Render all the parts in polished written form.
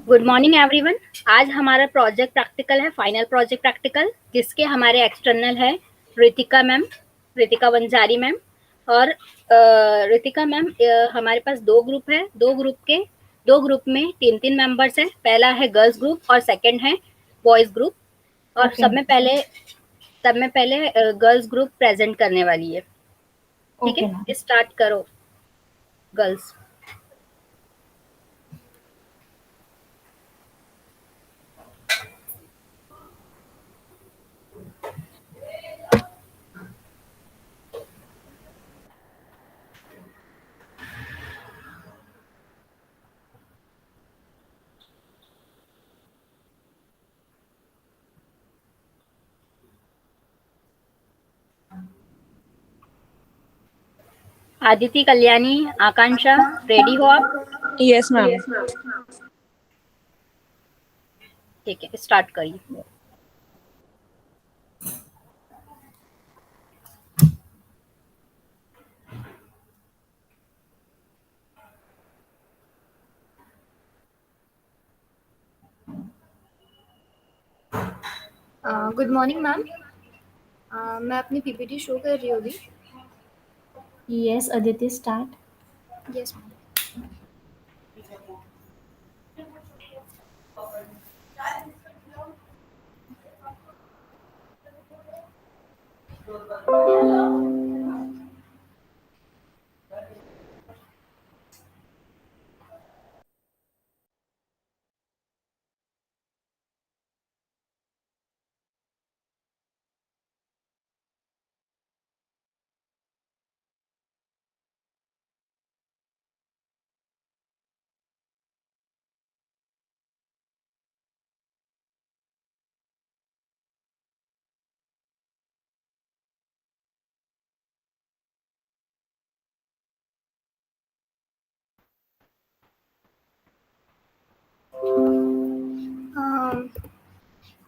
Good morning everyone. आज हमारा project practical है, फाइनल प्रोजेक्ट प्रैक्टिकल, जिसके हमारे एक्सटर्नल है रितिका मैम, रितिका वंजारी मैम। और रितिका मैम, हमारे पास दो ग्रुप है, दो ग्रुप में तीन तीन मेंबर्स हैं। पहला है गर्ल्स ग्रुप और सेकंड है बॉयज ग्रुप। और Okay. सब में पहले गर्ल्स ग्रुप प्रेजेंट करने वाली है। ठीक Okay, ma'am. है, स्टार्ट करो गर्ल्स। आदिति, कल्याणी, आकांक्षा, रेडी हो आप? Yes, ma'am. ठीक है, स्टार्ट करिए। Good morning ma'am. मैं अपनी पीपीटी शो कर रही हूँ अभी। Yes, Aditi, start. Yes ma'am.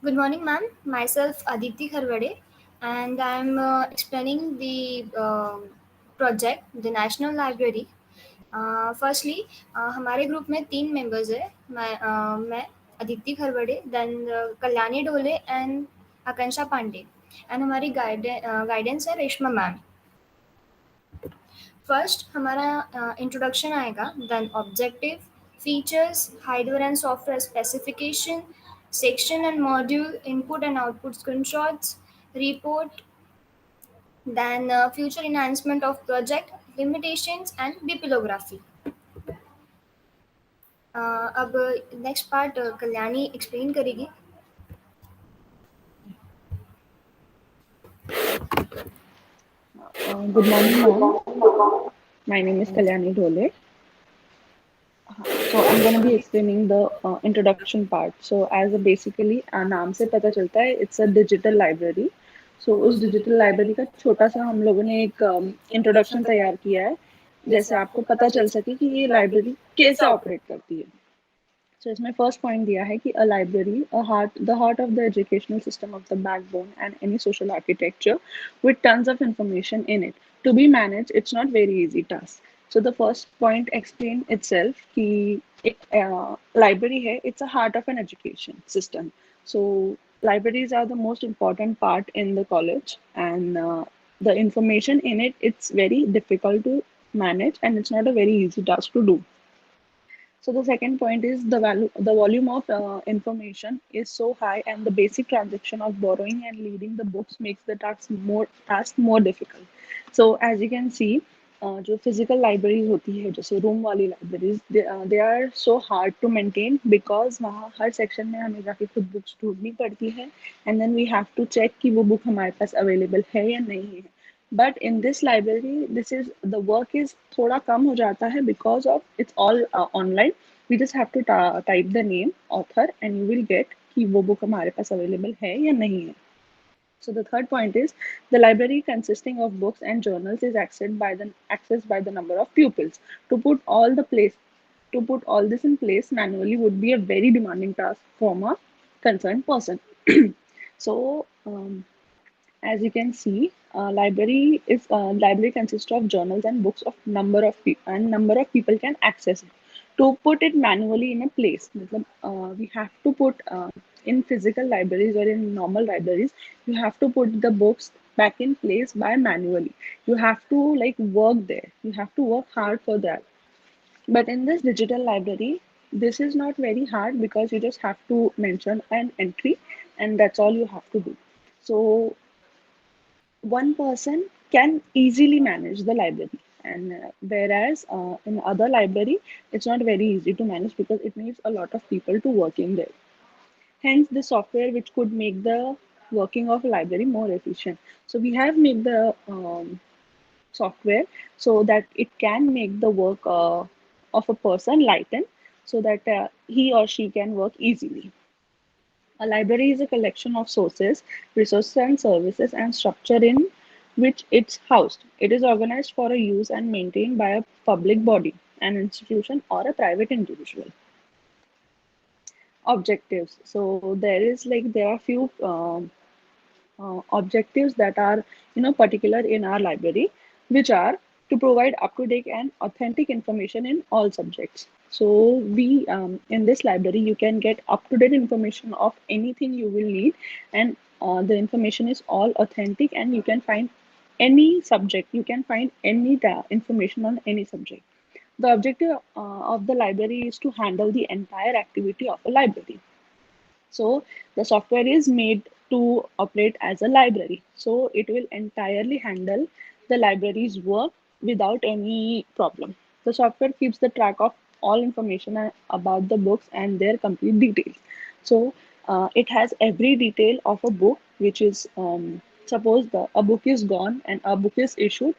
Good morning ma'am. Myself Aditi Kharwade, and I'm explaining the project, the National Library. Firstly हमारे ग्रुप में तीन मेंबर्स है। मैं Aditi खरवड़े, then Kalyani Dhole and Akanksha Pande, and हमारी गाइडेंस है रेशमा मैम। फर्स्ट हमारा इंट्रोडक्शन आएगा, then objective, features, hardware and software specification, section and module, input and output screenshots, report, then future enhancement of project, limitations and bibliography. अब next part Kalyani explain करेगी। Good morning, ma'am. My name is Kalyani Dhole. So I'm going to be explaining the introduction part. So as a basically नाम से पता चलता है, it's a digital library. So उस digital library का छोटा सा हम लोगों ने एक introduction तैयार किया है, जैसे आपको पता चल सके कि ये library कैसे operate करती है. So इसमें first point दिया है कि a library, the heart of the educational system of the backbone and any social architecture with tons of information in it. To be managed, it's not very easy task. So the first point explain itself कि एक library है, it's a heart of an education system. So libraries are the most important part in the college, and the information in it, it's very difficult to manage and it's not a very easy task to do. So the second point is the volume of information is so high, and the basic transaction of borrowing and leading the books makes the task more difficult. So as you can see, जो physical libraries होती है, जैसे room वाली libraries, they are so hard to maintain because वहाँ हर section में हमें जाके खुद books ढूंढनी पड़ती है, and then we have to check कि वो book हमारे पास available है या नहीं है. But in this library, this is the work is थोड़ा कम हो जाता है because of it's all online. We just have to type the name, author, and you will get कि वो book हमारे पास available है या नहीं है. So the third point is the library consisting of books and journals is accessed by the number of pupils. To put all the place to put all this in place manually would be a very demanding task from a concerned person. So as you can see, library consists of journals and books of number of people can access it. to put it manually in a place. मतलब we have to put in physical libraries or in normal libraries, you have to put the books back in place by manually. You have to like work there. You have to work hard for that. But in this digital library, this is not very hard because you just have to mention an entry and that's all you have to do. So one person can easily manage the library. And whereas in other library, it's not very easy to manage because it needs a lot of people to work in there. Hence, the software which could make the working of a library more efficient. So we have made the software so that it can make the work of a person lighten so that he or she can work easily. A library is a collection of sources, resources, and services and structure in which it's housed. It is organized for a use and maintained by a public body, an institution, or a private individual. Objectives. So there are few objectives that are particular in our library, which are to provide up-to-date and authentic information in all subjects. So we in this library you can get up-to-date information of anything you will need, and the information is all authentic, and you can find any subject, you can find any information on any subject. The objective of the library is to handle the entire activity of a library. So the software is made to operate as a library. So it will entirely handle the library's work without any problem. The software keeps the track of all information about the books and their complete details. So it has every detail of a book, which is suppose a book is gone and a book is issued.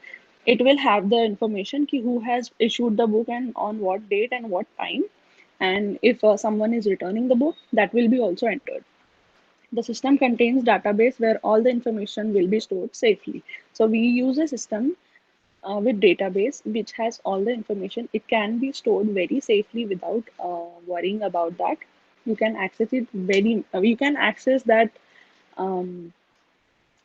It will have the information ki who has issued the book and on what date and what time, and if someone is returning the book, that will be also entered. The system contains database where all the information will be stored safely. So we use a system with database which has all the information. It can be stored very safely without worrying about that. You can access it you can access that um,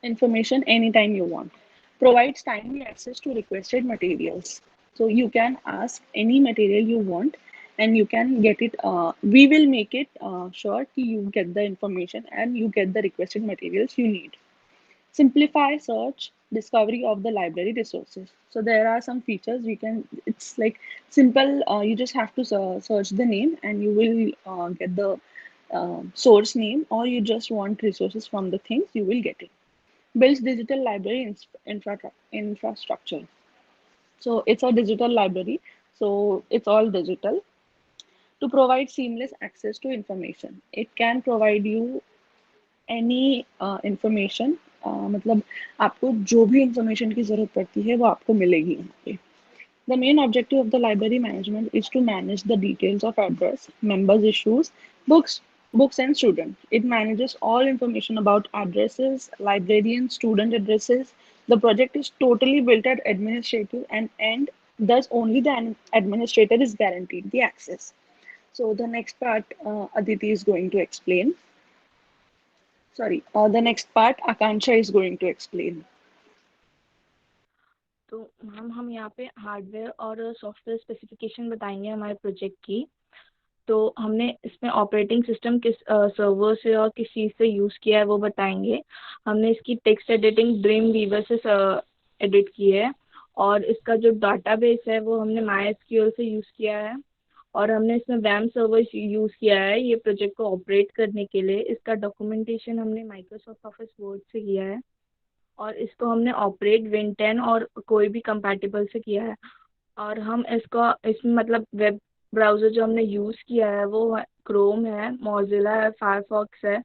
information anytime you want. Provides timely access to requested materials. So you can ask any material you want and you can get it. We will make it sure that you get the information and you get the requested materials you need. Simplify search discovery of the library resources. So there are some features we can, it's like simple, you just have to search the name and you will get the source name, or you just want resources from the things, you will get it. Builds digital library infrastructure. So it's a digital library. So it's all digital to provide seamless access to information. It can provide you any information. मतलब आपको जो भी information की जरूरत पड़ती है वो आपको मिलेगी यहाँ पे. The main objective of the library management is to manage the details of address, members' issues, books and students. It manages all information about addresses, librarian, student addresses. The project is totally built at administrative and thus only the administrator is guaranteed the access. So the next part Aditi is going to explain. Sorry, the next part Akansha is going to explain. तो ma'am हम यहाँ पे hardware और software specification बताएंगे हमारे project की. तो हमने इसमें ऑपरेटिंग सिस्टम किस सर्वर से और किस चीज़ से यूज़ किया है वो बताएंगे. हमने इसकी टेक्स्ट एडिटिंग ड्रीम वीवर से एडिट की है, और इसका जो डाटाबेस है वो हमने MySQL से यूज़ किया है, और हमने इसमें वैम सर्वर यूज़ किया है ये प्रोजेक्ट को ऑपरेट करने के लिए. इसका डॉक्यूमेंटेशन हमने माइक्रोसॉफ्ट ऑफिस वर्ड से किया है, और इसको हमने ऑपरेट विन 10 और कोई भी कंपैटिबल से किया है. और हम इसमें मतलब वेब ब्राउज़र जो हमने यूज़ किया है वो क्रोम है, मोजिला है, फायरफॉक्स है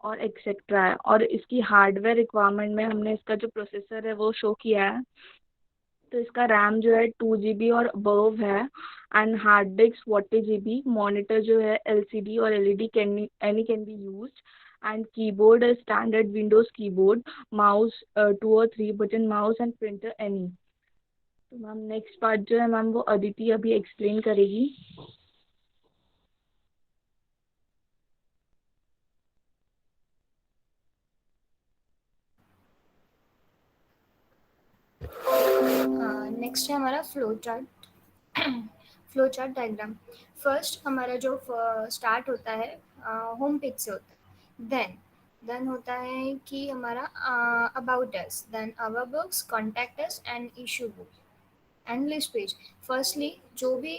और एक्सेट्रा है. और इसकी हार्डवेयर रिक्वायरमेंट में हमने इसका जो प्रोसेसर है वो शो किया है. तो इसका रैम जो है 2 GB और अबव है, and hard disk 40 GB. Monitor जो है LCD और LED any can be used, and keyboard is standard Windows keyboard, mouse 2 or 3 button mouse and printer any. तो मैम नेक्स्ट पार्ट जो है मैम वो अदिति अभी एक्सप्लेन करेगी. नेक्स्ट है हमारा flow chart. Flow chart diagram. First हमारा जो स्टार्ट होता है होम पेज से होता है। देन होता है कि हमारा about us, then our books, contact us and issue book and list page. Firstly जो भी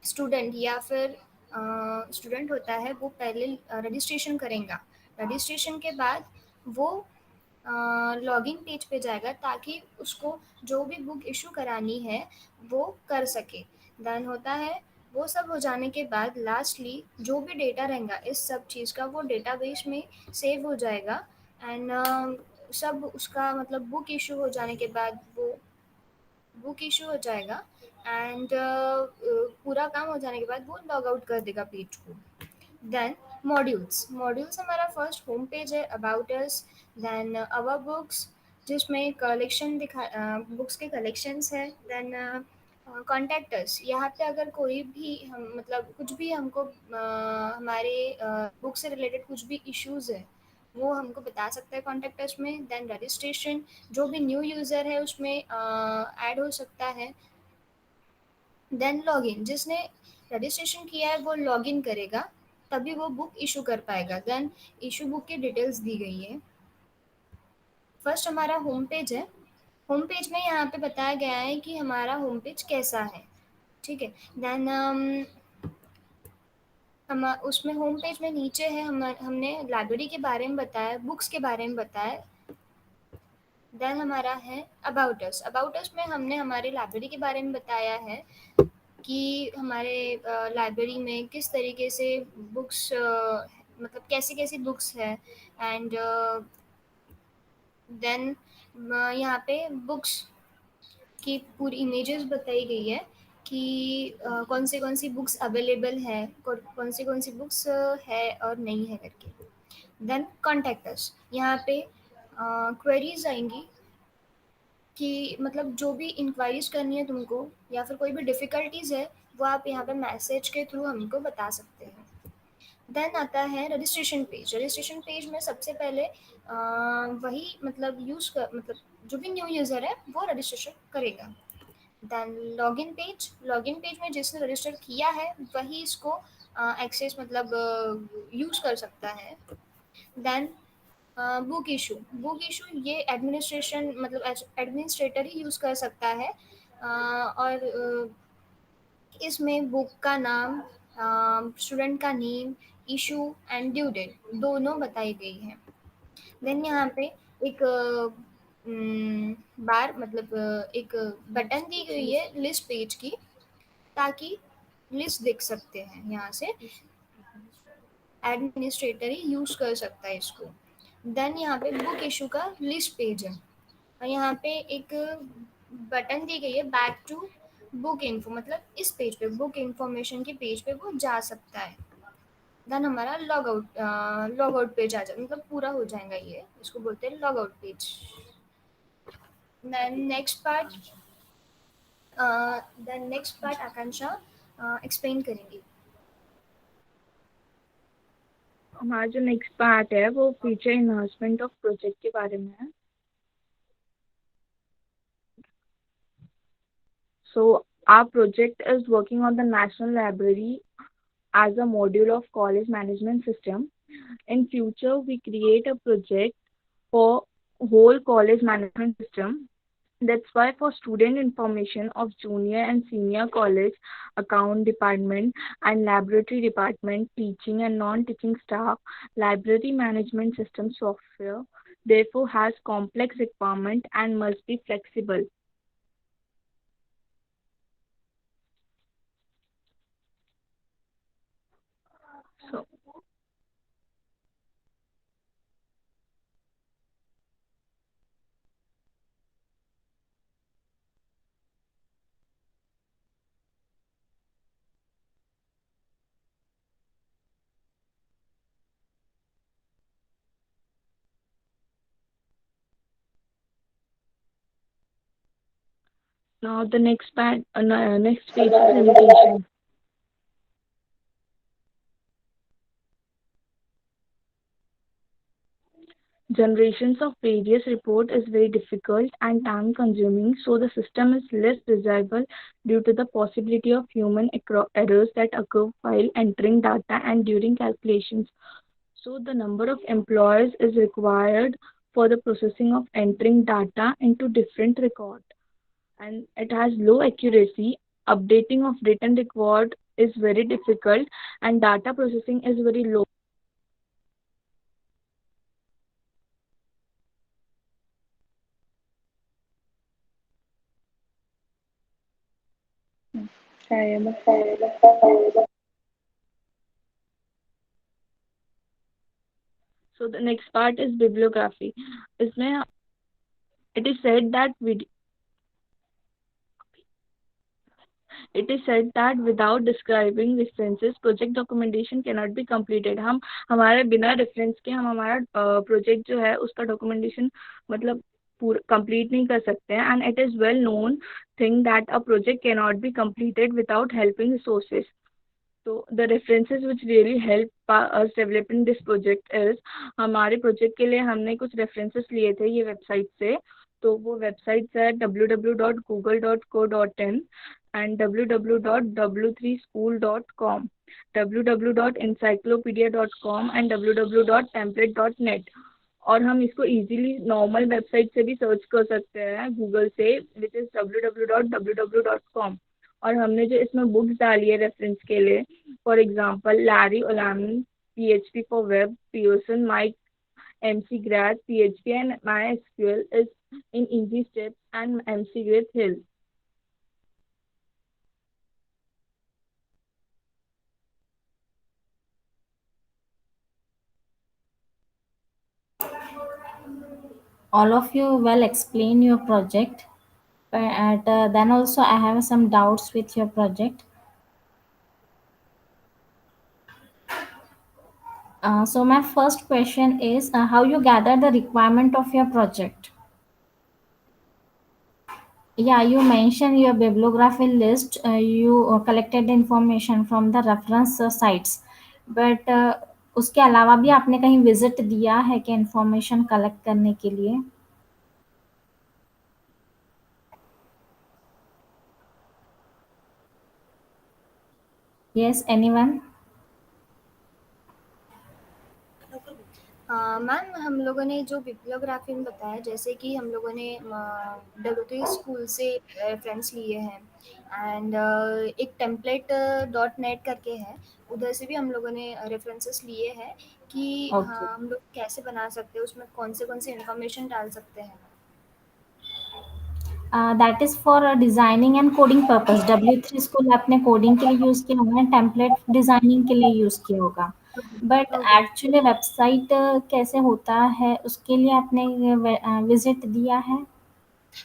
स्टूडेंट या फिर स्टूडेंट होता है वो पहले रजिस्ट्रेशन करेगा। रजिस्ट्रेशन के बाद वो लॉगिन पेज पे जाएगा ताकि उसको जो भी बुक इशू करानी है वो कर सके। देन होता है वो सब हो जाने के बाद लास्टली जो भी डेटा रहेगा इस सब चीज़ का वो डेटाबेस में सेव हो जाएगा। एंड सब उसका मतलब बुक इशू हो जाने के बाद वो बुक इशू हो जाएगा। एंड पूरा काम हो जाने के बाद वो लॉग आउट कर देगा पेज को। देन मॉड्यूल्स हमारा फर्स्ट होम पेज है, about us, then our books जिसमें कलेक्शन बुक्स के कलेक्शंस है। देन कॉन्टैक्ट अस, यहाँ पे अगर कोई भी हम मतलब कुछ भी हमको हमारे बुक से रिलेटेड कुछ भी इश्यूज है वो हमको बता सकता है कॉन्टैक्ट अस में। देन रजिस्ट्रेशन, जो भी न्यू यूज़र है उसमें ऐड हो सकता है। देन लॉगिन, जिसने रजिस्ट्रेशन किया है वो लॉगिन करेगा तभी वो बुक इशू कर पाएगा। देन इशू बुक की डिटेल्स दी गई है। फर्स्ट हमारा होम पेज है। होम पेज में यहाँ पे बताया गया है कि हमारा होम पेज कैसा है, ठीक है। देन हम उसमें होम पेज में नीचे है हमने लाइब्रेरी के बारे में बताया, बुक्स के बारे में बताया। देन हमारा है अबाउट अस। अबाउट अस में हमने हमारे लाइब्रेरी के बारे में बताया है कि हमारे लाइब्रेरी में किस तरीके से बुक्स मतलब कैसी कैसी बुक्स है। एंड देन यहाँ पे बुक्स की पूरी इमेजेस बताई गई है कि कौन सी बुक्स अवेलेबल है, कौन सी बुक्स है और नहीं है करके। देन कॉन्टैक्ट अस, यहाँ पे क्वेरीज आएंगी कि मतलब जो भी इंक्वायरीज करनी है तुमको या फिर कोई भी डिफ़िकल्टीज़ है वो आप यहाँ पे मैसेज के थ्रू हमको बता सकते हैं। देन आता है रजिस्ट्रेशन पेज। रजिस्ट्रेशन पेज में सबसे पहले वही मतलब मतलब जो भी न्यू यूज़र है वो रजिस्ट्रेशन करेगा। देन लॉगिन पेज में जिसने रजिस्टर किया है वही इसको एक्सेस मतलब यूज़ कर सकता है। देन बुक इशू ये एडमिनिस्ट्रेशन मतलब एडमिनिस्ट्रेटर ही यूज़ कर सकता है। और इसमें बुक का नाम, स्टूडेंट का name, issue and due date दोनों बताई गई है। देन यहाँ पे एक बार मतलब एक बटन दी गई है लिस्ट पेज की ताकि लिस्ट देख सकते हैं। यहाँ से एडमिनिस्ट्रेटर ही यूज़ कर सकता है इसको। देन यहाँ पे बुक इशू का लिस्ट पेज है और यहाँ पे एक बटन दी गई है बैक टू बुक इन्फो, मतलब इस पेज पे बुक इन्फॉर्मेशन के पेज पे वो जा सकता है। देन हमारा लॉग आउट पेज आ जाए मतलब पूरा हो जाएगा, ये इसको बोलते हैं log out page. Then next part Akanksha explain करेंगी। हमारा जो नेक्स्ट पार्ट है वो फीचर इन्हांसमेंट ऑफ प्रोजेक्ट के बारे में है। So our project is working on the National Library as a module of college management system. In future, we create a project for whole college management system. That's why for student information of junior and senior college, account department and laboratory department, teaching and non-teaching staff, library management system software therefore has complex requirement and must be flexible. So now the next page is limitation. Generations of various report is very difficult and time consuming, so the system is less reliable due to the possibility of human errors that occur while entering data and during calculations. So the number of employees is required for the processing of entering data into different records, and it has low accuracy. Updating of written record is very difficult, and data processing is very low. Kaya So the next part is bibliography. इसमें it is said that without describing references, project documentation cannot be completed. हम हमारे बिना reference के हम हमारा project जो है उसका डॉक्यूमेंटेशन मतलब पूरा कंप्लीट नहीं कर सकते हैं. And it is well known thing that a project can not be completed without helping sources. So the references which really help us developing this project is, हमारे प्रोजेक्ट के लिए हमने कुछ रेफरेंसेस लिए थे ये वेबसाइट से. तो वो वेबसाइट्स है www.google.co.in and www.w3school.com, www.encyclopedia.com and www.template.net. और हम इसको इजीली नॉर्मल वेबसाइट से भी सर्च कर सकते हैं गूगल से, विच इज़ www.www.com. और हमने जो इसमें बुक्स डाली है रेफरेंस के लिए, for example Larry Ullman, PHP for web, Pearson, Mike, MC Grad, PHP and MySQL is in easy steps, and MC with Hill. All of you well explain your project, but then also I have some doubts with your project. So my first question is how you gather the requirement of your project. Yeah, you mentioned your bibliography list. You collected the information from the reference sites, but उसके अलावा भी आपने कहीं visit दिया है कि information collect करने के लिए? Yes, anyone? मैम हम लोगों ने जो बिब्लियोग्राफी में बताया, जैसे कि हम लोगों ने W3 स्कूल से रेफरेंस लिए हैं, एंड एक टेम्पलेट .net करके है, उधर से भी हम लोगों ने रेफरेंसेस लिए हैं कि Okay. हम लोग कैसे बना सकते हैं, उसमें कौन से इन्फॉर्मेशन डाल सकते हैं. That is for designing and coding purpose. W3 school आपने कोडिंग के लिए यूज किया होगा, टेम्पलेट डिजाइनिंग के लिए यूज किया होगा, बट ओके. एक्चुअली वेबसाइट कैसे होता है उसके लिए आपने विजिट दिया है?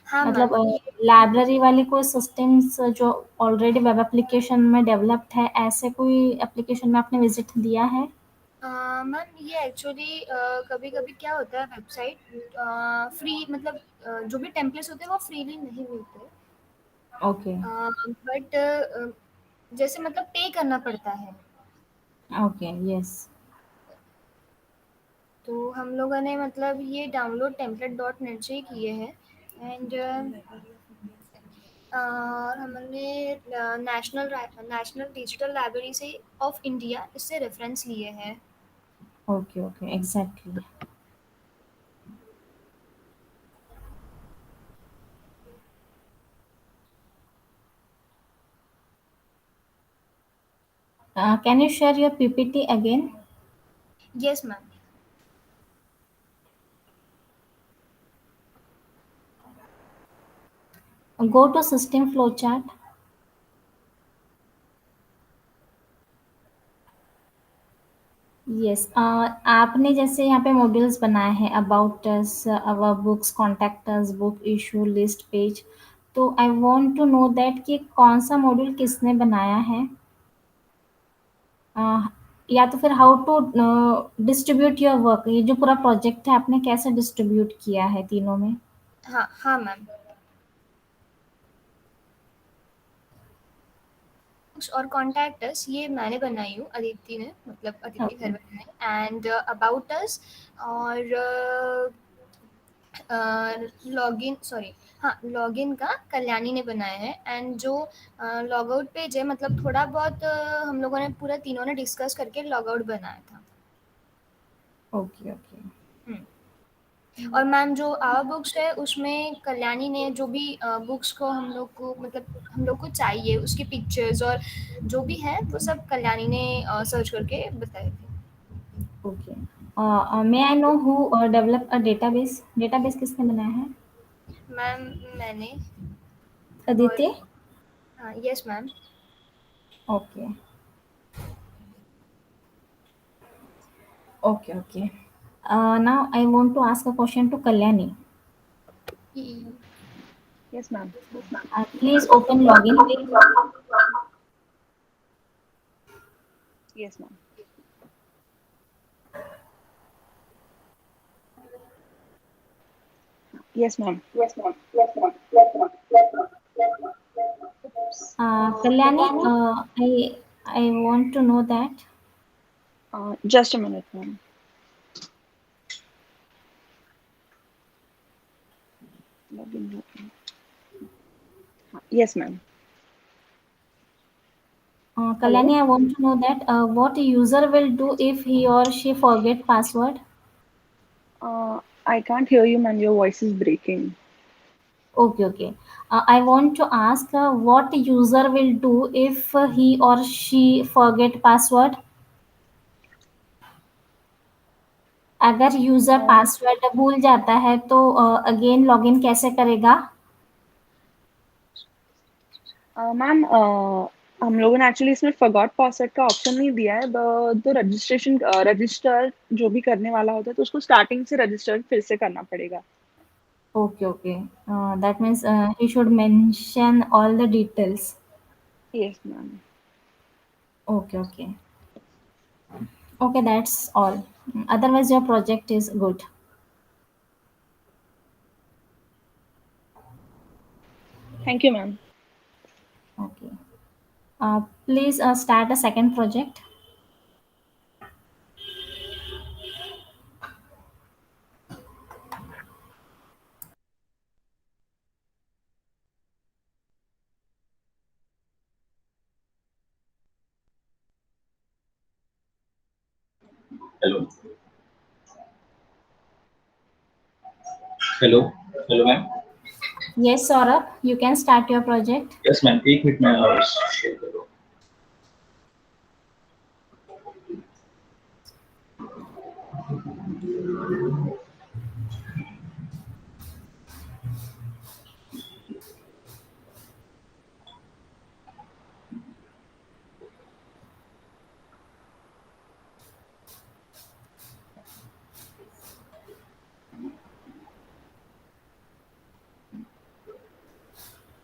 हाँ मतलब मैम, लाइब्रेरी वाले कोई सिस्टम्स जो ऑलरेडी वेब एप्लीकेशन में डेवलप्ड है, ऐसे कोई एप्लीकेशन में आपने विजिट दिया है? मैम ये एक्चुअली कभी-कभी क्या होता है, वेबसाइट फ्री मतलब जो भी टेम्पलेट्स होते हैं वो फ्रीली नहीं मिलते, ओके. बट जैसे मतलब पे करना पड़ता है. ओके. यस. तो हम लोगों ने मतलब ये डाउनलोड template.net से ही किए हैं, एंड हमने नेशनल डिजिटल लाइब्रेरी से ऑफ इंडिया इससे रेफरेंस लिए हैं. Okay. Okay. Exactly. Can you share your PPT again? Yes ma'am. Go to system flowchart. Yes. आपने जैसे यहाँ पे मॉड्यूल्स बनाए हैं, about us, our books, contact us, book issue, list, page. तो I want to know that कि कौन सा मॉड्यूल किसने बनाया है, या तो फिर how to distribute your work. ये जो पूरा प्रोजेक्ट है आपने कैसे डिस्ट्रीब्यूट किया है तीनों में? हाँ मैम. बुक्स और कॉन्टैक्ट ये मैंने बनाई हूँ, अदिति ने, मतलब अदिति Okay. खरवड़े ने। एंड अबाउट अस और लॉगिन, सॉरी, हाँ, लॉगिन का कल्याणी ने बनाया है। एंड जो लॉग आउट पेज है, मतलब थोड़ा बहुत हम लोगों ने पूरा तीनों ने डिस्कस करके लॉग आउट बनाया था। Okay. Okay. और मैम जो आवर बुक्स है उसमें कल्याणी ने जो भी बुक्स को हम लोग को, मतलब हम लोग को चाहिए उसकी पिक्चर्स और जो भी है वो सब कल्याणी ने सर्च करके बताए थे। Okay. May I know who developed a database? Database किसने बनाया है? मैम मैंने, और Aditya? हाँ, yes ma'am. Okay. Okay. Okay. Now I want to ask a question to Kalyani. Yes, ma'am. Please open login page. Yes, ma'am. Yes, ma'am. Kalyani, I want to know that. Just a minute, ma'am. Login. Yes, ma'am. Kalyani, I want to know that what a user will do if he or she forget password. I can't hear you, ma'am. Your voice is breaking. Okay, okay. I want to ask what user will do if he or she forget password. अगर user password भूल जाता है तो again login कैसे करेगा? Ma'am, हम लोगों ने एक्चुअली इसमें फॉरगॉट पासवर्ड का ऑप्शन नहीं दिया है। तो रजिस्टर जो भी करने वाला होता है तो उसको स्टार्टिंग से रजिस्टर फिर से करना पड़ेगा। Okay, okay. That means he should mention all the details. Yes ma'am. Okay, okay. Okay, that's all. Otherwise, your project is good. Thank you ma'am. Okay. Please start a second project. Hello hello hello ma'am. Yes, Saurabh, you can start your project. Yes ma'am, एक minute में share करो।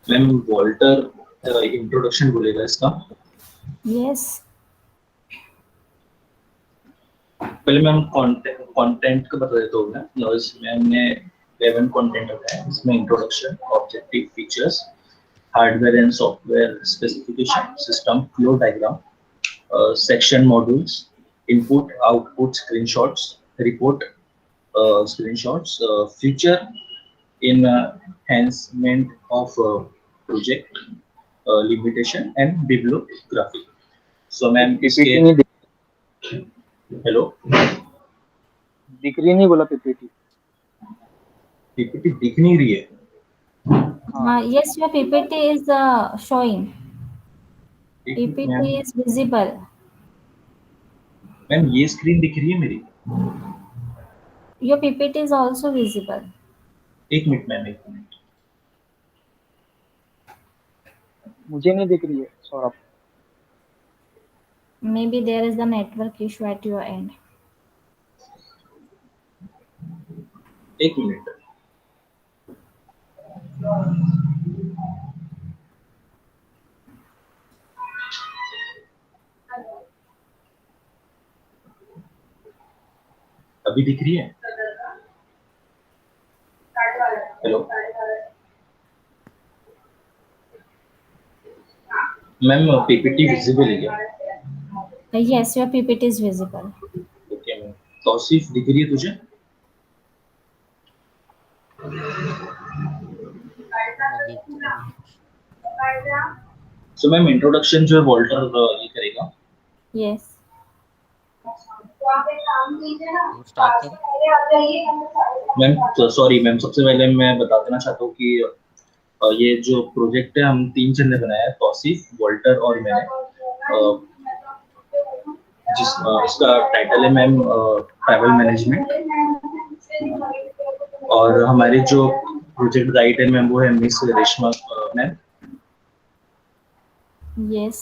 Ma'am Walter introduction बोलेगा इसका। Yes. पहले ma'am content का बता देता हूँ मैं। इसमें हमने 11 कंटेंट रखा है। इसमें introduction, objective features, hardware and software specification, system flow diagram, section modules, input output screenshots, report screenshots, future enhancement of project, limitation and bibliography. So ma'am इसके हेलो दिख रही नहीं, बोला पीपीटी। पीपीटी दिख नहीं रही है। Yes, your PPT is showing. एक minute ma'am, PPT is visible. Ma'am ये स्क्रीन दिख रही है मेरी। Your PPT is also visible. एक मिनट मैम, एक मिनट। मुझे नहीं दिख रही है Saurabh. Maybe there is the network issue at your end. एक मिनट। अभी दिख रही है? हेलो मैम पीपीटी विजिबल है क्या? Yes, your PPT is visible. Okay ma'am, Tauseef दिख रही है तुझे? सो मैम इंट्रोडक्शन जो है वॉल्टर ये करेगा। Yes. मैम सॉरी मैम, सबसे पहले मैं बता देना चाहता हूँ कि ये जो प्रोजेक्ट है हम 3 जन ने बनाया है, तौसीफ, वॉल्टर और मैंने। इसका टाइटल है मैम ट्रैवल मैनेजमेंट, और हमारे जो प्रोजेक्ट गाइड है मैम वो है मिस रेशमा मैम। Yes.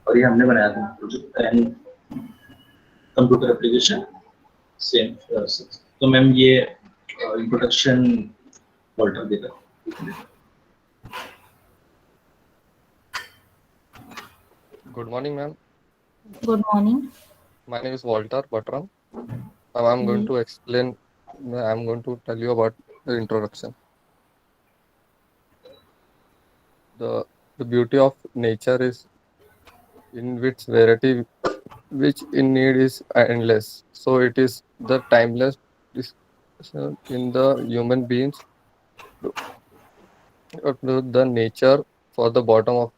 और ये हमने बनाया था project and computer application same. तो मैम ये इंट्रोडक्शन वॉल्टर देगा। Good morning, ma'am. Good morning. My name is Walter Batram. Now I'm going to explain. I'm going to tell you about the introduction. The beauty of nature is in its variety, which in need is endless. So it is the timeless discussion in the human beings to the nature for the bottom of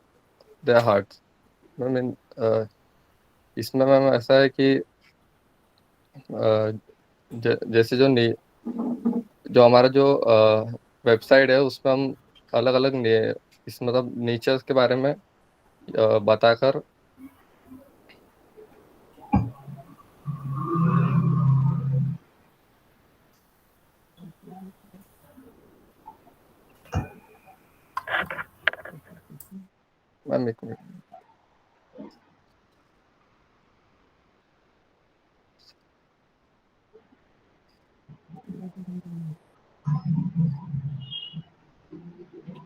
their hearts. I mean, इसमें ma'am ऐसा है कि जैसे जो हमारा जो website है उसमें हम अलग अलग इस मतलब नेचर्स के बारे में बताकर मैम एक minute.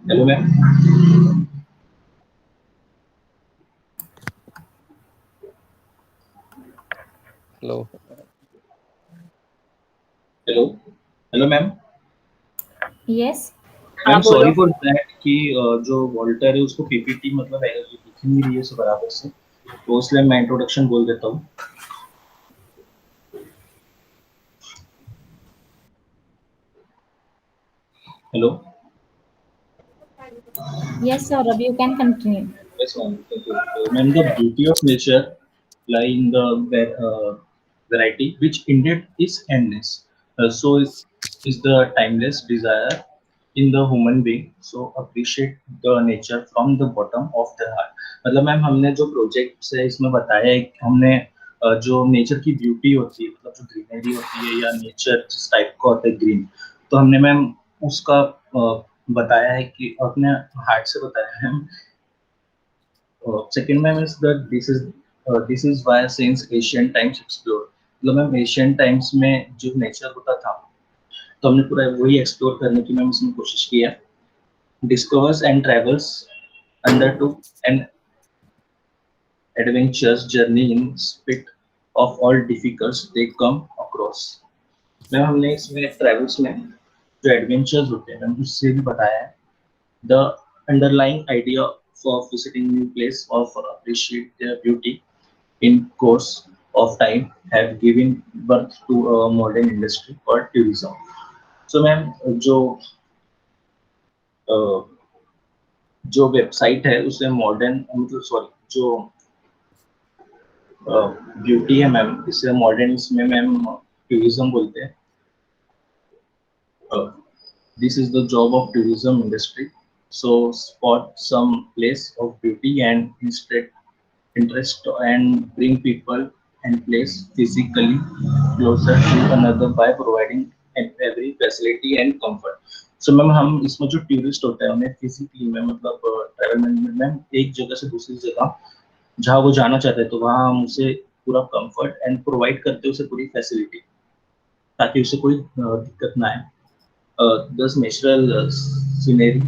Hello ma'am. Hello hello hello ma'am. Yes. Ma'am sorry for that कि जो वॉल्टर है उसको पीपीटी मतलब दिख नहीं रही है सब बराबर से, तो इसलिए मैं इंट्रोडक्शन बोल देता हूँ। Hello. Yes, Saurabh, you can continue. Yes, ma'am. Thank you. Ma'am, the beauty of nature lie in the variety, which indeed is endless. So is the timeless desire in the human being. So appreciate the nature from the bottom of the heart. मतलब ma'am हमने जो project है इसमें बताया है कि हमने जो नेचर की ब्यूटी होती है, मतलब जो ग्रीनरी होती है या नेचर जिस टाइप का होता है ग्रीन, तो हमने मैम उसका बताया है कि अपने हार्ट से बताया है। Second ma'am is that this is why since ancient times explored, मतलब मैम एशियन टाइम्स में जो नेचर होता था तो हमने पूरा वही एक्सप्लोर करने की मैम इसमें कोशिश की है। Discovers and travels undertook an adventurous journey in spite of all difficulties they come across। Ma'am हमने इसमें ट्रेवल्स में जो एडवेंचर्स होते हैं मैम उससे भी बताया है। The underlying idea of visiting new place of appreciate their beauty in course of time have given birth to a modern industry called tourism। So ma'am जो वेबसाइट है उसे मॉडर्न मतलब सॉरी जो ब्यूटी है मैम इसे modern इसमें ma'am tourism बोलते हैं। This is the job of tourism industry. So spot some place of beauty and interest and bring people and place physically closer to another by providing every facility and comfort। So ma'am हम इसमें जो tourist होता है उन्हें physically में मतलब travel management में एक जगह से दूसरी जगह जहाँ वो जाना चाहते हैं तो वहाँ हम उसे पूरा कंफर्ट एंड प्रोवाइड करते हैं उसे पूरी फैसिलिटी ताकि उसे कोई दिक्कत ना आए। Thus natural scenery,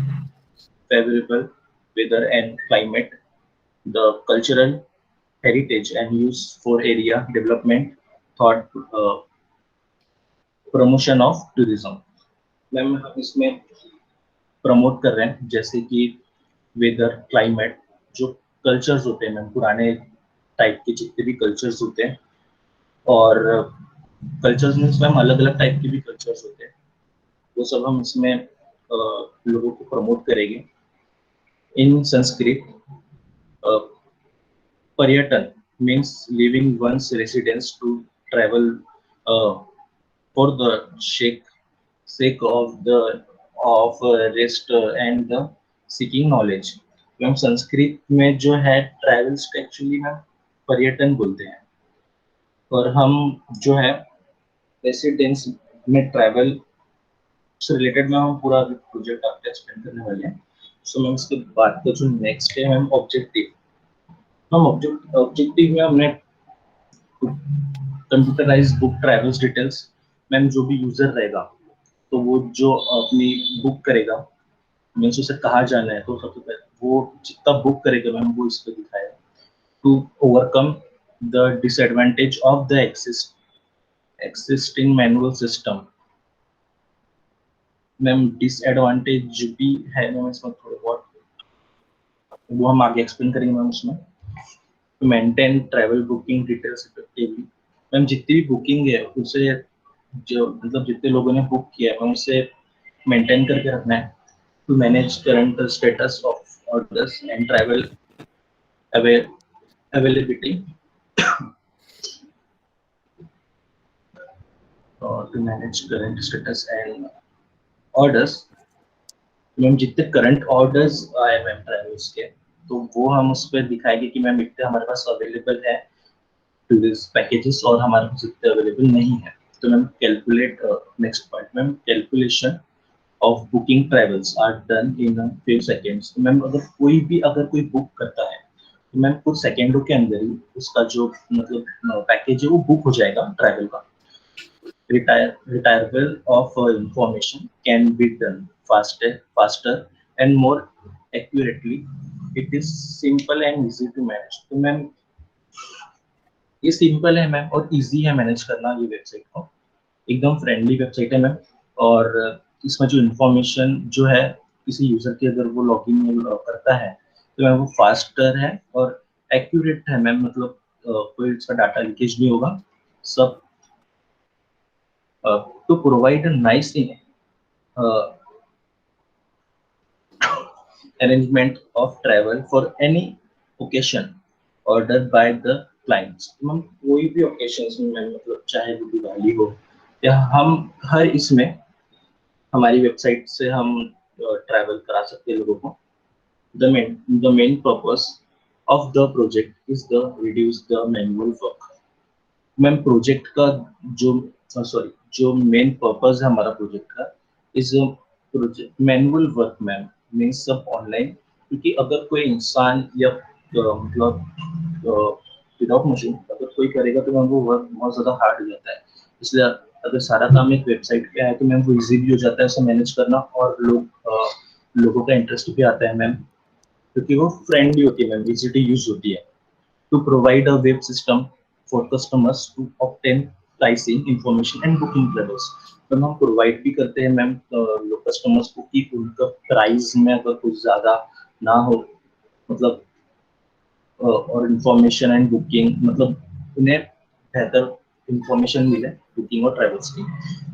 favorable weather and climate, the cultural heritage and use for area development, thought promotion of tourism। Ma'am हम इसमें प्रमोट कर रहे हैं जैसे कि वेदर, क्लाइमेट, जो कल्चर्स होते हैं मैम, पुराने टाइप के जितने भी कल्चर्स होते हैं, और कल्चर्स मीन्स मैम अलग अलग टाइप के भी कल्चर्स होते हैं, वो सब हम इसमें लोगों को प्रमोट करेंगे। इन संस्कृत पर्यटन means leaving one's residence to travel for the sake of rest and the seeking knowledge। हम संस्कृत में जो है ट्रैवल्स को एक्चुअली में पर्यटन बोलते हैं, और हम जो है रेसिडेंस में ट्रैवल से रिलेटेड में हम पूरा प्रोजेक्ट आपको एक्सप्लेन करने वाले हैं। सो मैम इसके बाद का जो नेक्स्ट है मैम ऑब्जेक्टिव। हम ऑब्जेक्टिव में हमने computerize book travels details, ma'am जो भी यूजर रहेगा तो वो जो अपनी बुक करेगा, मीन्स उसे कहाँ जाना है, तो सबसे पहले वो जितना बुक करेगा मैम वो इस पे दिखाएगा। To overcome the disadvantage of the existing manual system. Ma'am disadvantage भी है मैम इसमें थोड़े बहुत, वो हम आगे एक्सप्लेन करेंगे मैम उसमें। To maintain travel booking details effectively. Ma'am जितनी भी बुकिंग है उसे जो मतलब जितने लोगों ने बुक किया है उसे मेंटेन करके रखना है। To manage current status of orders and travel availability. To manage current status and orders. Ma'am जितने करंट ऑर्डर्स आए मैम ट्रैवल्स के, तो वो हम उस पर दिखाएंगे कि मैम इतने हमारे पास अवेलेबल है टूरिस्ट पैकेजेस और हमारे पास इतने अवेलेबल नहीं है। तो ma'am calculate next point ma'am calculation of booking travels are done in a few seconds. Ma'am अगर कोई बुक करता है तो मैम कुछ सेकेंडों के अंदर ही उसका जो मतलब पैकेज है वो बुक हो जाएगा ट्रैवल का। Retrieval of information can be done faster and more accurately. It is simple and easy to manage। तो मैम ये सिंपल है मैम और इजी है मैनेज करना ये वेबसाइट को, एकदम फ्रेंडली वेबसाइट है मैम। और इसमें जो इन्फॉर्मेशन जो है किसी यूजर की अगर वो लॉगिन करता है तो मैम वो फास्टर है और एक्यूरेट है मैम, मतलब कोई इसका डाटा लीकेज नहीं होगा सब। to provide a nice arrangement of travel for any occasion ordered by the clients। हम कोई भी occasions में मतलब चाहे वो दिवाली हो या हम हर इसमें हमारी वेबसाइट से हम ट्रैवल करा सकते हैं लोगों को। the main purpose of the project is the reduce the manual work। Ma'am project का जो मेन पर्पस है हमारा प्रोजेक्ट का is project manual work ma'am, means सब ऑनलाइन। क्योंकि अगर कोई इंसान या मतलब विदाउट मशीन अगर कोई करेगा तो मैम वो वर्क बहुत ज़्यादा हार्ड हो जाता है। इसलिए अगर सारा काम एक वेबसाइट पे है तो मैम वो इजी भी हो जाता है उसे मैनेज करना, और लोगों का इंटरेस्ट भी आता है मैम, क्योंकि वो फ्रेंडली होती है मैम, इजी टू यूज होती है। To provide a web system for customers to obtain pricing information and booking levels। तो हम प्रोवाइड भी करते हैं मैम कस्टमर्स को कि उनका प्राइस में अगर कुछ ज़्यादा ना हो, मतलब और इंफॉर्मेशन एंड बुकिंग मतलब उन्हें बेहतर इंफॉर्मेशन मिले बुकिंग और ट्रैवल्स की।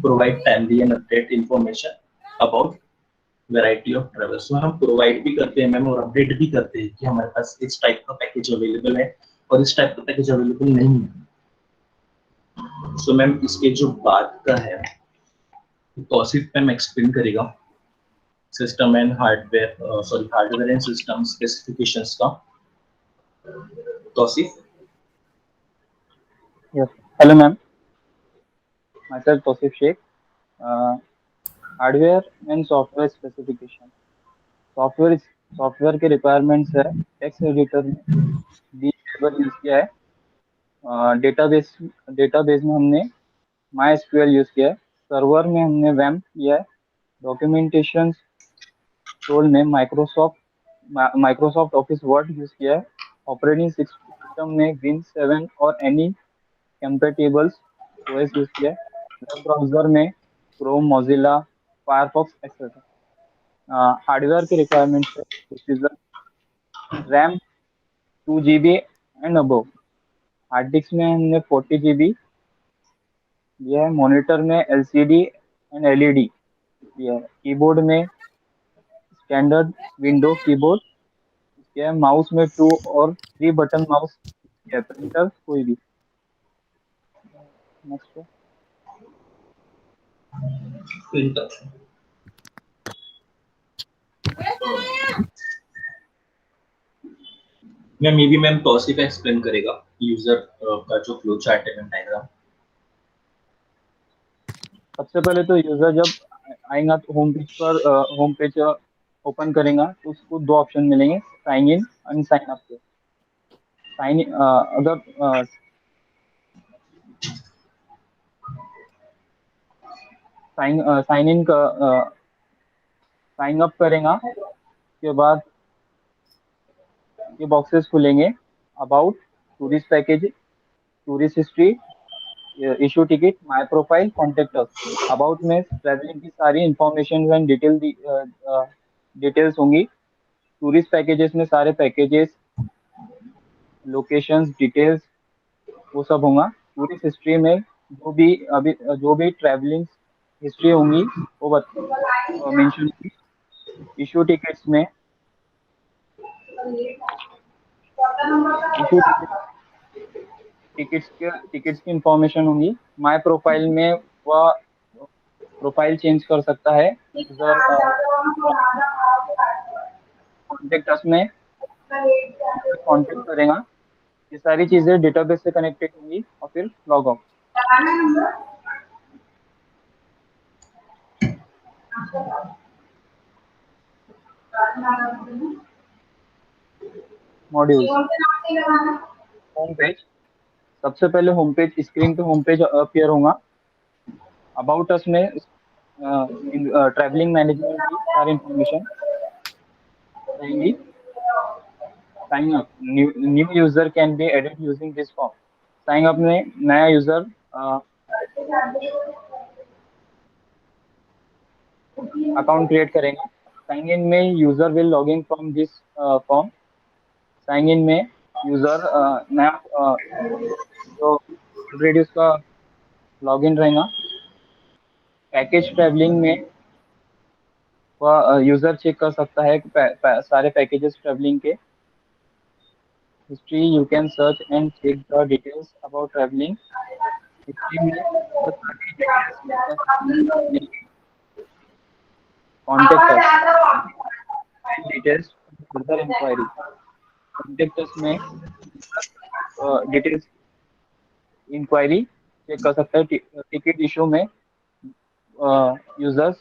Provide timely and update information about variety of travels. तो हम प्रोवाइड भी करते हैं मैम और अपडेट भी करते हैं कि हमारे पास इस टाइप का पैकेज अवेलेबल है और इस टाइप का पैकेज अवेलेबल नहीं है। सो मैम इसके जो बाद का है तौसीफ मैम एक्सप्लेन करेगा system and hardware and system specifications का। Tausif. Yes. Hello, ma'am. Myself, Tausif Sheikh. Hardware and software specification. Software के रिक्वायरमेंट्स है। टेक्स्ट एडिटर में टेबल यूज किया है। डेटाबेस में हमने MySQL यूज किया है। सर्वर में हमने वैम्प किया है। डॉक्यूमेंटेशन टूल में माइक्रोसॉफ्ट ऑफिस वर्ड यूज किया है। ऑपरेटिंग सिस्टम में Win7 और एनी कंपैटिबल्स ओएस यूज किया है। वेब ब्राउजर में Chrome, Mozilla, Firefox etcetera. Hardware के रिक्वायरमेंट्स है RAM 2 GB and above. Hard disk में हमने 40 GB दिया है। मॉनिटर में LCD एंड LED दिया है। कीबोर्ड में स्टैंडर्ड विंडो कीबोर्ड दिया है। माउस में 2 और 3 बटन माउस दिया है। प्रिंटर कोई भी। नेक्स्ट प्रिंटर मैम, ये भी मैम तौसीफ एक्सप्लेन करेगा यूजर का जो फ्लो चार्ट है डायग्राम। सबसे पहले तो यूजर जब आएगा तो होम पेज ओपन करेगा तो उसको 2 ऑप्शन मिलेंगे, sign in and sign up के। अगर साइन इन का साइन अप करेगा के बाद ये बॉक्सेस खुलेंगे। About, tourist package, tourist history, issue ticket, my profile, contact us. About में ट्रैवलिंग की सारी इंफॉर्मेशन एंड डिटेल्स होंगी। टूरिस्ट पैकेजेस में सारे पैकेजेस, लोकेशंस, डिटेल्स वो सब होगा। टूरिस्ट हिस्ट्री में जो भी ट्रैवलिंग हिस्ट्री होंगी वो मेंशन होगी। इशू टिकट्स में टिकट्स की इंफॉर्मेशन होंगी। माय प्रोफाइल में वह प्रोफाइल चेंज कर सकता है यूजर। कॉन्टेक्ट अस में कॉन्टेक्ट करेगा। ये सारी चीजें डेटाबेस से कनेक्टेड होंगी और फिर log out. Modules. Home page. सबसे पहले होम पेज स्क्रीन पे होम पेज अपीयर होगा। अबाउट अस में ट्रैवलिंग मैनेजमेंट की सारी इंफॉर्मेशन रहेंगी। Sign up, new user can be added using this form. Sign up में नया यूजर अकाउंट क्रिएट करेंगे। साइन इन में user will log in from this form. Sign in में user नया जो ऑलरेडी उसका लॉगिन रहेगा। पैकेज ट्रैवलिंग में वह यूजर चेक कर सकता है कि सारे पैकेजेस ट्रैवलिंग के। History, you can search and check the details about travelling. History में contact us, details further inquiry. Contact us में डिटेल्स इंक्वायरी चेक कर सकता है। टिकट इशू में यूजर्स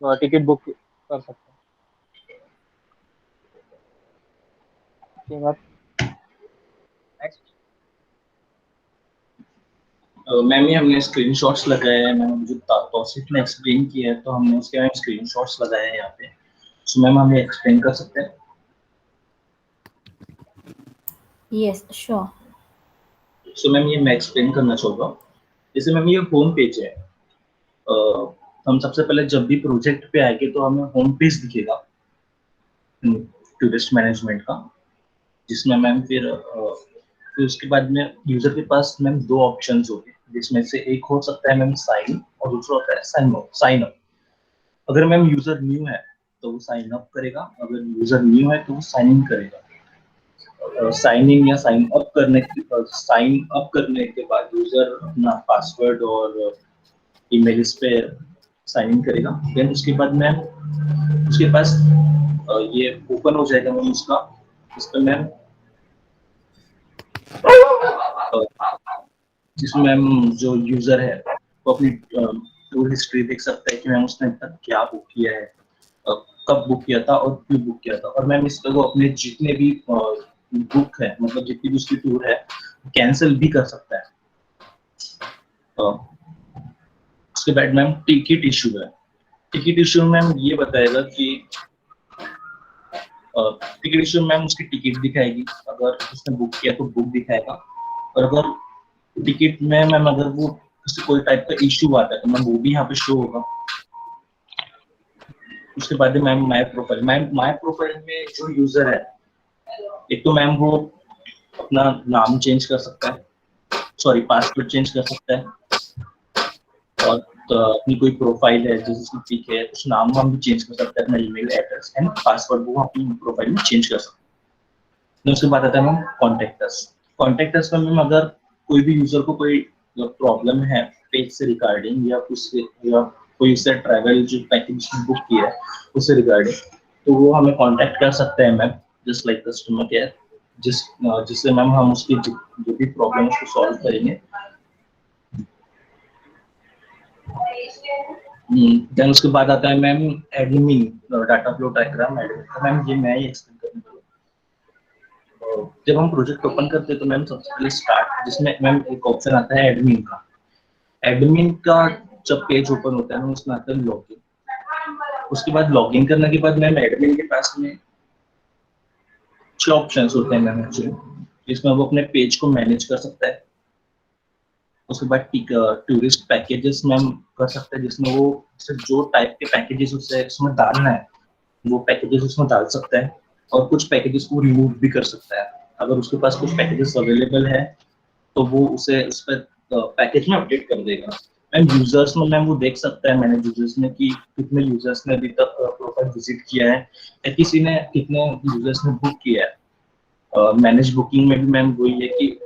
टिकट बुक कर सकते हैं। उसके बाद नेक्स्ट मैम, ये हमने स्क्रीनशॉट्स लगाए हैं। मैम जो तौसीफ ने एक्सप्लेन किया है तो हमने उसके में स्क्रीनशॉट्स लगाए हैं यहाँ पे। सो मैम हमें एक्सप्लेन कर सकते हैं? Yes, sure. सो मैम ये मैं एक्सप्लेन करना चाहूँगा। जैसे मैम ये होम पेज है। हम सबसे पहले जब भी प्रोजेक्ट पे आएंगे तो हमें होम पेज दिखेगा टूरिस्ट मैनेजमेंट का, जिसमें मैम फिर उसके बाद में यूजर के पास मैम 2 ऑप्शंस होते हैं, जिसमें से एक हो सकता है मैम साइन और दूसरा होता है साइन अप। अगर मैम यूजर न्यू है तो वो साइन अप करेगा, अगर यूजर न्यू है तो वो साइन इन करेगा। साइन इन या साइन अप करने के बाद यूजर अपना पासवर्ड और ईमेल इस पे साइन इन करेगा। देन उसके बाद मैम उसके पास ये ओपन हो जाएगा मैम उसका। इस पर मैम जिसमें मैम जो यूजर है वो अपनी टूर हिस्ट्री देख सकता है कि मैम उसने अब तक क्या बुक किया है, कब बुक किया था और क्यों बुक किया था। और मैम इस पर वो अपने जितने भी बुक है, मतलब जितनी भी उसकी टूर है, कैंसिल भी कर सकता है। उसके बाद मैम टिकट इशू है। टिकट इशू मैम ये बताएगा कि टिकट इशू मैम उसकी टिकट दिखाएगी, अगर उसने बुक किया तो बुक दिखाएगा। और अगर टिकट में मैम अगर वो कोई टाइप का इशू आता है तो मैम वो भी यहाँ पे शो होगा। उसके बाद मैम माय प्रोफाइल में जो यूजर है, एक तो मैम वो अपना नाम चेंज कर सकता है, सॉरी पासवर्ड चेंज कर सकता है, और अपनी कोई प्रोफाइल है जिसमें पिक है उस नाम वाम भी चेंज कर सकता है, अपना ईमेल एड्रेस एंड पासवर्ड वो अपनी प्रोफाइल में चेंज कर सकता है। उसके बाद आता है ma'am contact us. Contact us में मैम अगर कोई भी यूजर को कोई प्रॉब्लम है पेज से रिगार्डिंग या कोई उससे ट्रैवल जो पैकेज बुक किया है उससे रिगार्डिंग, तो वो हमें कांटेक्ट कर सकते हैं ma'am, just like customer care, जिससे मैम हम उसकी जो भी प्रॉब्लम उसको सॉल्व करेंगे। देन उसके बाद आता है ma'am admin, data flow diagram admin. तो मैम ये मैं ही एक्सप्लेन करने वाला हूँ। जब हम प्रोजेक्ट ओपन करते हैं तो मैम सबसे पहले स्टार्ट, जिसमें मैम एक ऑप्शन आता है एडमिन का। एडमिन का जब पेज ओपन होता है ना उसमें आता है लॉगिन। उसके बाद लॉगिन करने के बाद मैम एडमिन के पास में 6 ऑप्शंस होते हैं मैम एक्चुअली, जिसमें वो अपने पेज को मैनेज कर सकता है। उसके बाद टूरिस्ट पैकेजेस मैम कर सकता है, जिसमें वो जो टाइप के पैकेजेस उसे उसमें डालना है वो पैकेजेस उसमें डाल सकता है, और कुछ पैकेजेस को रिमूव भी कर सकता है। अगर उसके पास कुछ पैकेजेस अवेलेबल है तो वो उसे उस पर पैकेज में अपडेट कर देगा। मैम यूजर्स में मैम वो देख सकता है मैंने यूजर्स में कि कितने यूजर्स ने अभी तक प्रोफाइल विजिट किया है या किसी ने कितने यूजर्स ने बुक किया है। मैनेज बुकिंग में भी मैम वही है कि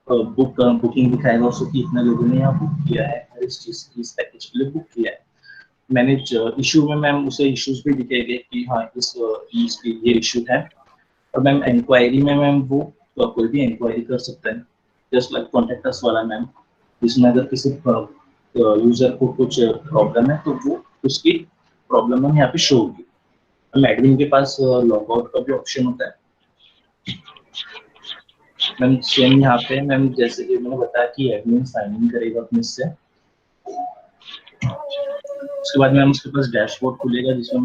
बुकिंग दिखाएगा उसको कि इतने लोगों ने यहाँ बुक किया है, इस चीज इस पैकेज के लिए बुक किया है। मैनेज इशू में मैम उसे इश्यूज भी दिखेंगे कि हाँ इसकी ये इशू है। और मैम इंक्वायरी में मैम वो कोई भी इंक्वायरी कर सकता है, जस्ट लाइक कॉन्टेक्ट अस वाला मैम, जिसमें अगर किसी यूजर को कुछ प्रॉब्लम है तो वो उसकी प्रॉब्लम हम यहाँ पे शो होगी। मैम एडमिन के पास लॉग आउट का भी ऑप्शन होता है। मैम सेम यहाँ पे मैम जैसे कि मैंने बताया कि एडमिन साइन इन करेगा अपने से, उसके बाद मैम उसके पास डैशबोर्ड खुलेगा जिसमें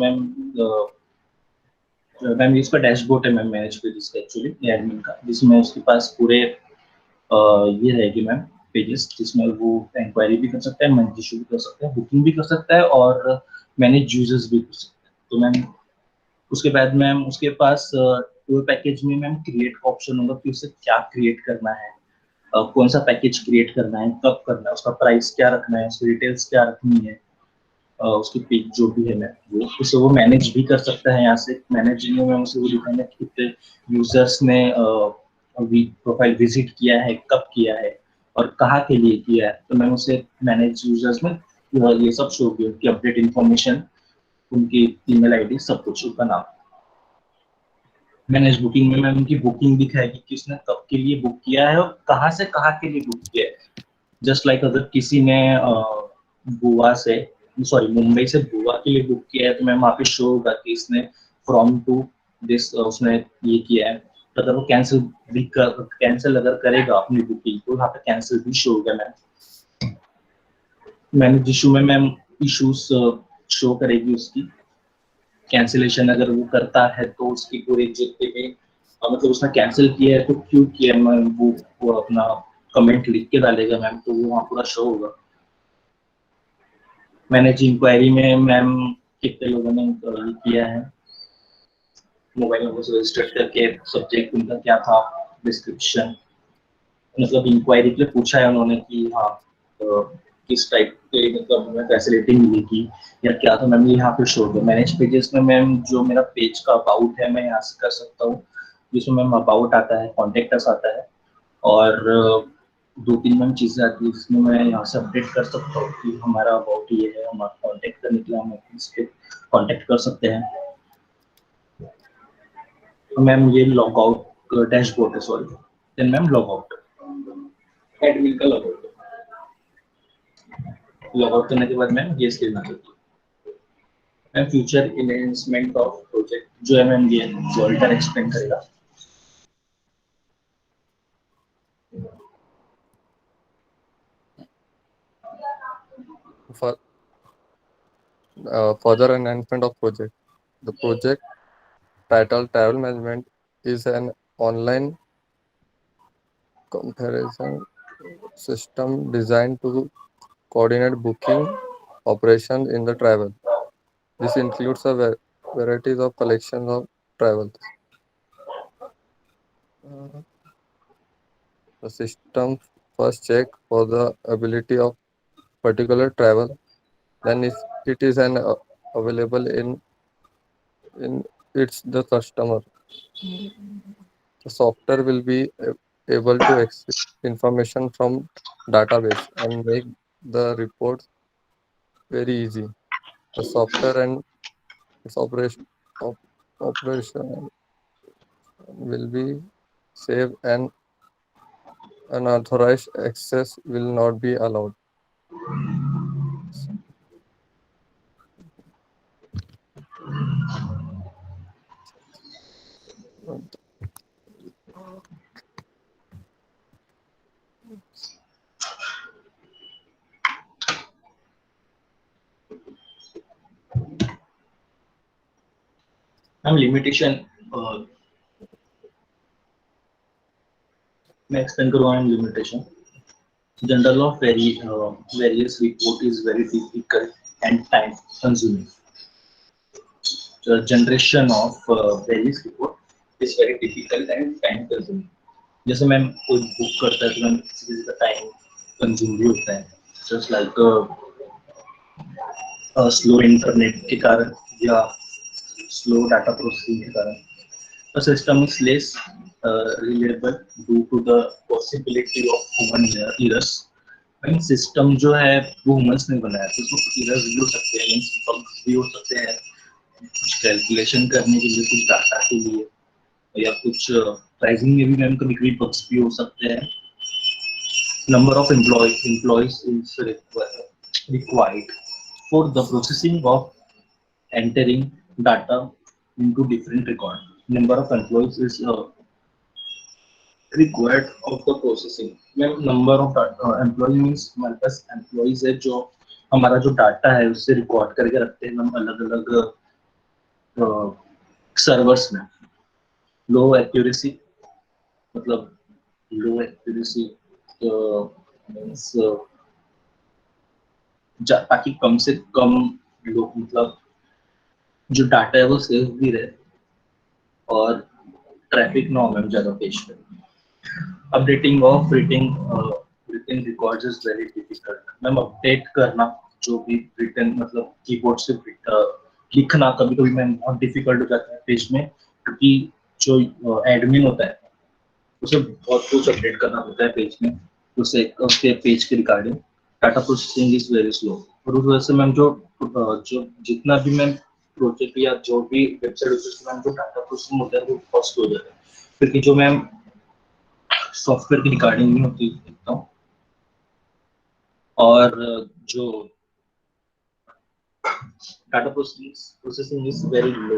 मैम इसका डैशबोर्ड है मैम मैनेज पेजेस का एक्चुअली एडमिन का, जिसमें उसके पास पूरे ये रहेगी मैम पेजेस, जिसमें वो इंक्वायरी भी कर सकता है, मंथली इशू भी कर सकता है, बुकिंग भी कर सकता है और मैनेज यूजर्स भी कर सकता है। तो मैम उसके बाद मैम उसके पास वो पैकेज में मैम क्रिएट का ऑप्शन होगा कि उसे क्या क्रिएट करना है, कौन सा पैकेज क्रिएट करना है, कब करना है, उसका प्राइस क्या रखना है, उसकी डिटेल्स क्या रखनी है, उसकी पेज जो भी है मैम वो उसे वो मैनेज भी कर सकता है। यहाँ से मैनेजिंग में उसे वो दिखाएंगे कि कितने यूजर्स ने प्रोफाइल विजिट किया है, कब किया है और कहाँ के लिए किया है। तो मैम उसे मैनेज यूजर्स में ये सब शो होगी, उनकी अपडेट इन्फॉर्मेशन, उनकी ईमेल आईडी, सब कुछ, उनका नाम। मैनेज बुकिंग में मैम उनकी बुकिंग दिखाएगी कि उसने कब के लिए बुक किया है और कहाँ से कहाँ के लिए बुक किया है। जस्ट लाइक अगर किसी ने गोवा से सॉरी मुंबई से गोवा के लिए बुक किया है तो मैम वहाँ पे शो होगा कि इसने फ्रॉम टू दिस उसने ये किया है। तो अगर वो कैंसिल अगर करेगा अपनी बुकिंग तो वहाँ पे कैंसिल भी शो होगा मैम। मैनेज इशू में मैम इशूज शो करेगी उसकी, कैंसिलेशन अगर वो करता है तो उसकी पूरी जितने भी मतलब उसने कैंसिल किया है तो क्यों किया है मैम वो अपना कमेंट लिख के डालेगा मैम, तो वो वहाँ पूरा शो होगा। मैनेज इंक्वायरी में मैम कितने लोगों ने किया है, मोबाइल नंबर से रजिस्टर करके, सब्जेक्ट उनका क्या था, डिस्क्रिप्शन, मतलब इंक्वायरी के लिए पूछा है उन्होंने कि हाँ किस टाइप के मतलब हमें फैसिलिटी मिलेगी या क्या, तो मैम यहाँ पे शो होगा। मैनेज पेजेस में मैम जो मेरा पेज का अबाउट है मैं यहाँ से कर सकता हूँ, जिसमें मैम अबाउट आता है, कॉन्टेक्ट अस आता है और 2-3 मैम चीज़ें आती है जिसमें मैं यहाँ से अपडेट कर सकता हूँ कि हमारा अबाउट ये है, हमारा कॉन्टेक्ट करने के लिए हम इस पर कॉन्टेक्ट कर सकते हैं। तो मैम ये लॉग आउट डैशबोर्ड है, sorry. Then ma'am log out, admin का लॉग आउट, लॉग आउट करने के बाद मैम ये स्क्रीन आ जाती है। Ma'am future enhancement of project जो है मैम ये वॉल्टर एक्सप्लेन करेगा। For further enhancement of project, the project title Travel Management is an online comparison system designed to coordinate booking operations in the travel. This includes a varieties of collections of travels. The system first check for the ability of particular travel. Then if it is available in it's the customer. The software will be able to access information from database and make the reports very easy. The software and its operation will be safe and unauthorized access will not be allowed. Ma'am limitation मैं explain करूँगा ma'am limitation. General of various report is very difficult and time consuming. The generation of various report is very difficult and time consuming. जैसे ma'am कोई book करता है तो ma'am किसी का time consume भी होता है. Just like स्लो इंटरनेट के कारण या स्लो डाटा प्रोसेसिंग के कारण. The system is less reliable due to the possibility of human errors. I mean, system जो है वो humans ने बनाया है, तो उसमें errors भी हो सकते हैं, means bugs भी हो सकते हैं, कुछ कैलकुलेशन करने के लिए, कुछ डाटा के लिए, या कुछ प्राइसिंग में भी मैम कभी-कभी bugs भी हो सकते हैं. Number of employees is required for the processing of entering data into different record. Number of employees is required of the processing. Number of employee means हमारे पास employees है जो हमारा जो डाटा है उससे रिकॉर्ड करके रखते हैं हम अलग अलग सर्वर्स में. लो एक्यूरेसी मतलब लो एक्यूरेसी मीन्स ताकि कम से कम लोग मतलब जो डाटा है वो सेव भी रहे और ट्रैफिक ना हो मैम ज़्यादा पेज पे. Updating of written records is very difficult. Ma'am update करना जो भी रिटन मतलब कीबोर्ड से लिखना कभी कभी मैम बहुत डिफिकल्ट हो जाता है पेज में, क्योंकि जो एडमिन होता है उसे बहुत कुछ अपडेट करना होता है पेज में, उसे उसके पेज के regarding. Data processing is very slow और उस वजह से मैम जो जितना भी मैम प्रोजेक्ट या जो भी वेबसाइट मैम जो डाटा प्रोसेसिंग होता है वो कॉस्ट हो जाता है, क्योंकि जो मैम सॉफ्टवेयर की रिगार्डिंग नहीं होती देखता हूँ और जो data processing is very low.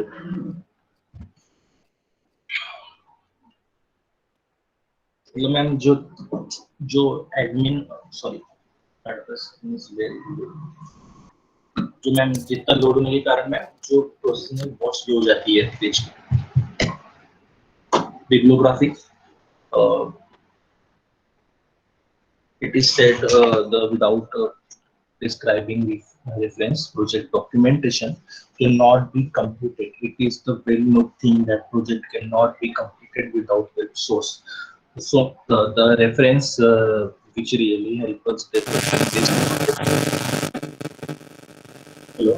मतलब मैम जो admin sorry data processing is very low. जो मैम जितना लोड होने के कारण मैम जो प्रोसेसिंग बहुत स्लो हो जाती है पेज में. Bibliographic it is said without describing the reference project documentation cannot be completed. It is the very known thing that project cannot be completed without web source. So the reference which really helps us develop this. Hello.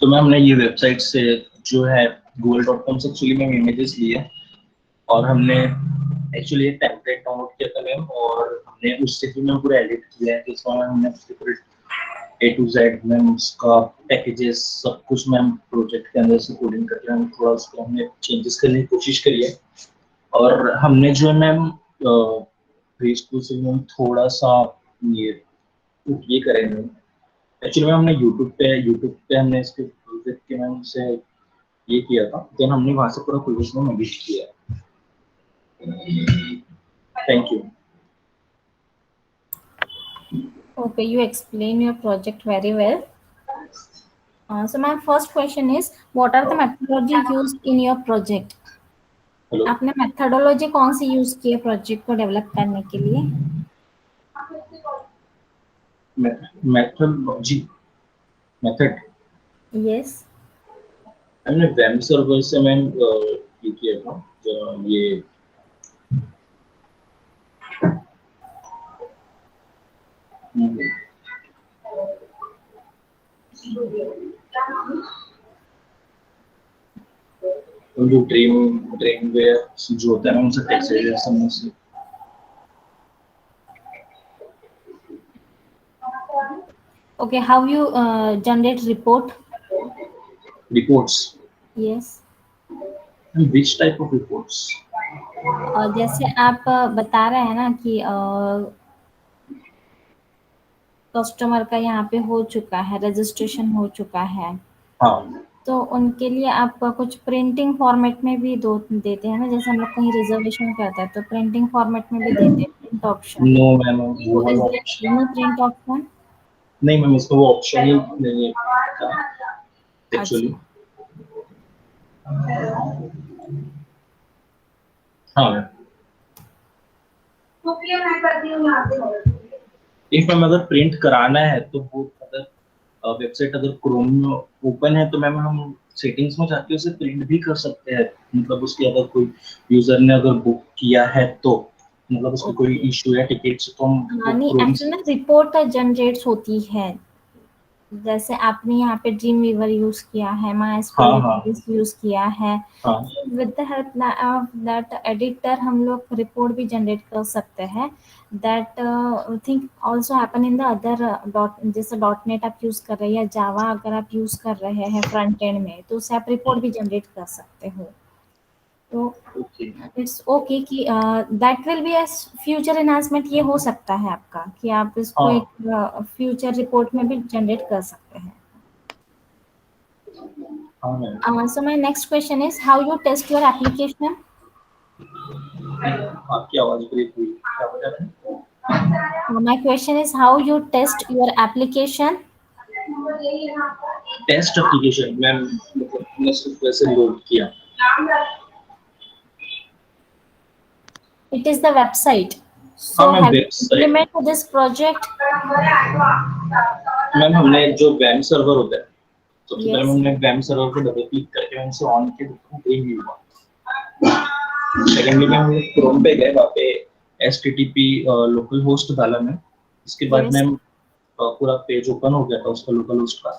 तो ma'am हमने ये website से जो है google.com से actually ma'am images लिए और हमने एक्चुअली ये टेम्पलेट डाउनलोड किया था मैम और हमने उससे भी मैम पूरा एडिट किया है. इस बार हमने पूरे A to Z मैम उसका पैकेजेस सब कुछ मैम प्रोजेक्ट के अंदर से कोडिंग करके हम थोड़ा उसको हमने चेंजेस करने की कोशिश करी है. और हमने जो है मैम पेज टू से मैम थोड़ा सा ये करेंगे. एक्चुअली मैम हमने यूट्यूब पे हमने इसके प्रोजेक्ट के मैम से ये किया था, देन हमने वहाँ से पूरा प्रोजेक्ट में एडिट किया है. Thank you. Okay, you explain your project very well. So my first question is, what are the methodology used in your project? Hello. आपने methodology कौन सी यूज की है प्रोजेक्ट को डेवलप करने के लिए? Methodology method Yes. हमने वेब सर्वर से मैम ये किया था जो ये जो ड्रीम वेयर जो होता है ना उनसे टेक्स्ट एडिशन से Okay, how you generate report? reports Yes. and which type of reports और जैसे आप बता रहे हैं ना कि कस्टमर का यहाँ पे हो चुका है, रजिस्ट्रेशन हो चुका है, हाँ तो उनके लिए आप कुछ प्रिंटिंग फॉर्मेट में भी देते हैं ना, जैसे हम लोग कहीं रिजर्वेशन करते हैं तो प्रिंटिंग फॉर्मेट में भी देते हैं प्रिंट ऑप्शन। नो मैम वो तो इज वाला there option any print option? नहीं मैम इसमें वो ऑप्शन ही नहीं है एक्चुअली हाँ इफ मैम अगर प्रिंट कराना है तो वो अगर वेबसाइट अगर क्रोम में ओपन है तो मैम हम सेटिंग्स में जाके उसे प्रिंट भी कर सकते हैं, मतलब उसके अगर कोई यूजर ने अगर बुक किया है तो मतलब उसको कोई इशू या टिकट्स तो हम नहीं, एक्चुअली ना रिपोर्ट जनरेट्स होती है, जैसे आपने यहाँ पे ड्रीम वीवर यूज किया है, MySQL यूज किया है, with the help of that editor हम लोग रिपोर्ट भी जनरेट कर सकते हैं। That think also happen in the other जैसे .NET आप यूज कर रहे हैं या जावा अगर आप यूज कर रहे हैं फ्रंट एंड में, तो उससे आप रिपोर्ट भी जनरेट कर सकते हो। तो इट्स ओके कि that will be a future enhancement, ये हो सकता है आपका कि आप इसको एक फ्यूचर रिपोर्ट में भी जनरेट कर सकते हैं। So my next question is how you test your application? आपकी आवाज ब्रेक हुई, क्या बता रहे हैं? My question is how you test your application? Test application ma'am मैंने सॉफ्टवेयर से लोड किया। It is the website. So have you implemented this project? Ma'am हमने जो वेब सर्वर होता है सबसे पहले हमने वेब सर्वर पे डबल क्लिक करके उनसे ऑन किया तो ग्रीन हुआ। सेकेंडली में हम क्रोम पे गए, वहाँ पे HTTP लोकल होस्ट डाला मैं, इसके बाद में पूरा पेज ओपन हो गया था उसका लोकल होस्ट का।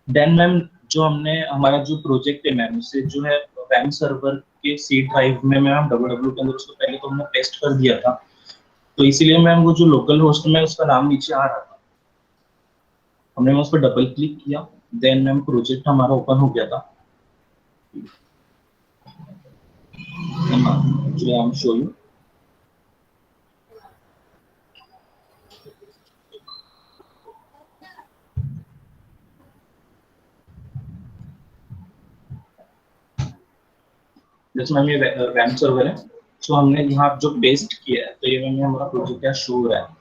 देन मैम जो हमने हमारा जो प्रोजेक्ट है मैम उसे जो है वेब सर्वर के सी ड्राइव में मैम www के अंदर उसको पहले तो हमने पेस्ट कर दिया था, तो इसीलिए मैम वो जो लोकल होस्ट में उसका नाम नीचे आ रहा था, हमने उस पर डबल क्लिक किया, देन मैम प्रोजेक्ट हमारा ओपन हो गया था। जो आई एम शो यू जैसे मैम ये वेब सर्वर है, तो हमने यहाँ जो पेस्ट किया है तो ये मैम हमारा प्रोजेक्ट क्या शो हो रहा है।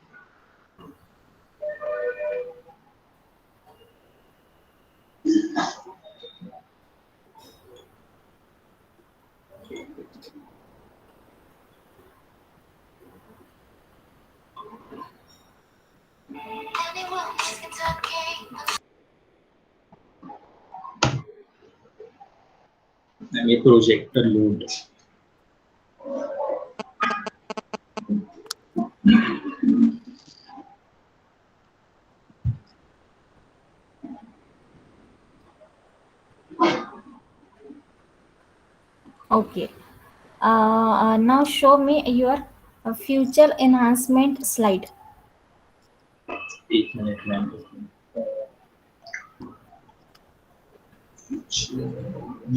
ये project load Okay. Now show me your future enhancement slide. एक मिनट मैम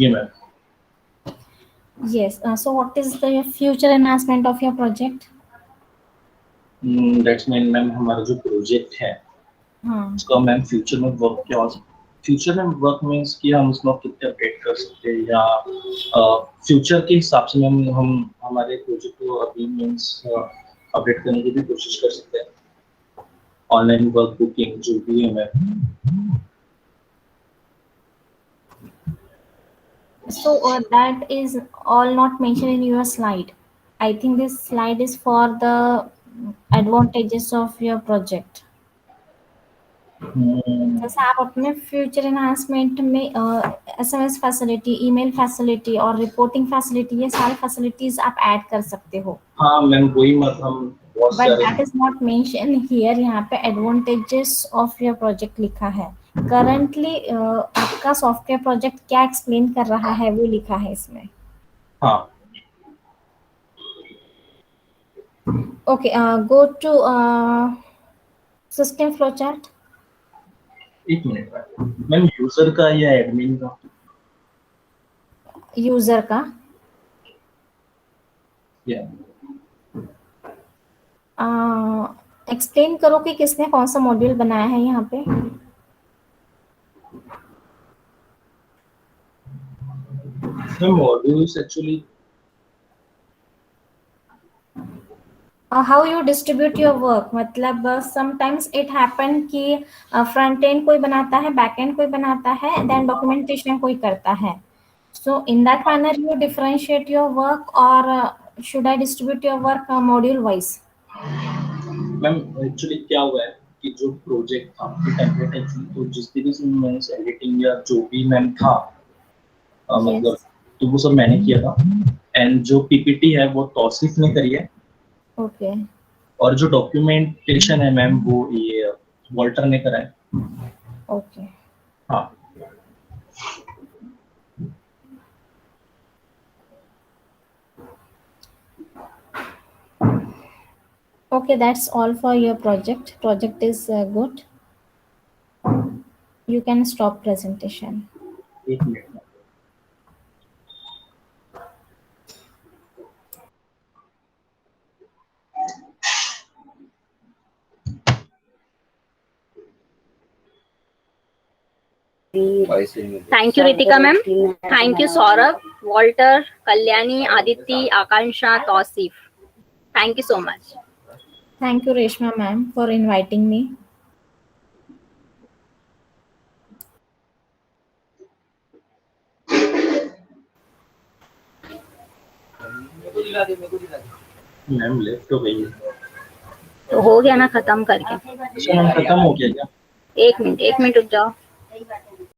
ये ma'am Yes. So what is the future enhancement of your project? That's mean ma'am हमारा जो प्रोजेक्ट है उसका मैम फ्यूचर में वर्क क्या हो सकता है। फ्यूचर में वर्क मीन्स कि हम उसमें कितने अपडेट कर सकते हैं या फ्यूचर के हिसाब से मैम हम हमारे प्रोजेक्ट को अभी मीन्स अपडेट करने की भी कोशिश कर सकते हैं, ऑनलाइन वर्क बुकिंग जो भी है ma'am. So that is all not mentioned in your slide. I think this slide is for the advantages of your project. जैसे आप अपने फ्यूचर एनहांसमेंट में SMS फैसिलिटी, ईमेल फैसिलिटी और रिपोर्टिंग फैसिलिटी, ये सारी फैसिलिटीज आप ऐड कर सकते हो। हाँ मैम वही मतलब बहुत बट सारे that is not mention here. यहाँ पे एडवांटेजेस ऑफ योर प्रोजेक्ट लिखा है। करंटली आपका सॉफ्टवेयर प्रोजेक्ट क्या एक्सप्लेन कर रहा है वो लिखा है इसमें। हाँ okay, go to system flow chart. एक मिनट मैम, यूजर का या एडमिन का? यूजर का। एक्सप्लेन करो कि किसने कौन सा मॉड्यूल बनाया है यहाँ पे। Modules actually how you distribute your work, मतलब समटाइम्स इट हैपन कि फ्रंट एंड कोई बनाता है, बैक एंड कोई बनाता है, देन डॉक्यूमेंटेशन कोई करता है। So in that manner you differentiate your work, और should I distribute your work module wise? Ma'am actually क्या हुआ है कि जो प्रोजेक्ट था टेम्पलेट एक्चुअली, तो जिस तरीके से मैंने एडिटिंग या जो भी मैम था मतलब तो वो सब मैंने किया था। एंड जो पीपीटी है वो तौसीफ ने करी है। ओके। और जो डॉक्यूमेंटेशन है मैम वो ये वॉल्टर ने करा है। ओके। हाँ Okay, that's all for your project. Project is good. You can stop presentation. एक मिनट में। Thank you, Ritika ma'am. Thank you, Saurabh, Walter, Kalyani, Aditi, Akansha, Tausif. Thank you so much. Thank you, Reshma ma'am, for inviting me. Ma'am left हो गई है। तो हो गया ना खत्म करके? अच्छा मैम खत्म हो गया क्या? एक मिनट रुक जाओ।